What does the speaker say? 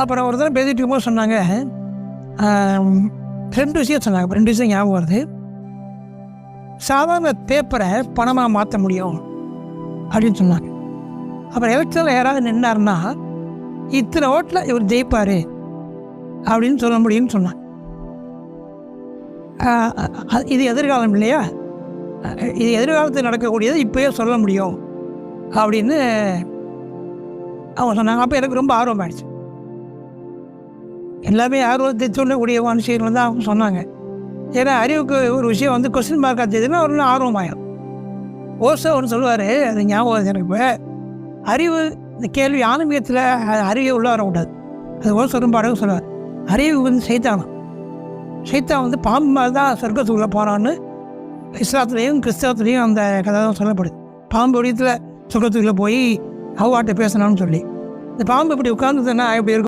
அப்புறம் ஒரு தடவை பேசிட்டு இருக்கும்போது சொன்னாங்க, 2 விஷயம் சொன்னாங்க. 2 விஷயம் ஞாபகம் வருது. சாதாரண பேப்பரை பணமாக மாற்ற முடியும் அப்படின்னு சொன்னாங்க. அப்புறம் எலெக்ஷனில் யாராவது நின்னாருன்னா இத்தனை ஓட்டில் இவர் ஜெயிப்பார் அப்படின்னு சொல்ல முடியும்னு சொன்னாங்க. இது எதிர்காலம் இல்லையா, இது எதிர்காலத்தில் நடக்கக்கூடியது இப்போயே சொல்ல முடியும் அப்படின்னு அவங்க சொன்னாங்க. அப்போ எனக்கு ரொம்ப ஆர்வம் ஆயிடுச்சு. எல்லாமே ஆர்வத்தை சொல்லக்கூடிய விஷயங்கள் தான் அவங்க சொன்னாங்க. ஏன்னா அறிவுக்கு ஒரு விஷயம் வந்து கொஸ்டின் மார்க் ஆச்சுன்னா ஒரு ஆர்வமாயிடும். ஓசோ ஒன்று சொல்லுவார், அது ஞாபகம் வருது எனக்கு. இப்போ அறிவு இந்த கேள்வி ஆன்மீகத்தில் அறிவை உள்ள வரக்கூடாது. அது ஓசோ ரொம்ப அழகு சொல்லுவார். அறிவு வந்து சைத்தான் வந்து பாம்பு மாதிரி தான் சொர்க்கத்துக்குள்ளே போகிறான்னு இஸ்லாத்துலேயும் கிறிஸ்தவத்துலேயும் அந்த கதை தான் சொல்லப்படுது. பாம்பு வடிவத்தில் சொர்க்கத்துக்குள்ளே போய் அவ்வாட்ட பேசணும்னு சொல்லி. இந்த பாம்பு இப்படி உட்கார்ந்துதுன்னா எப்படி இருக்கும்?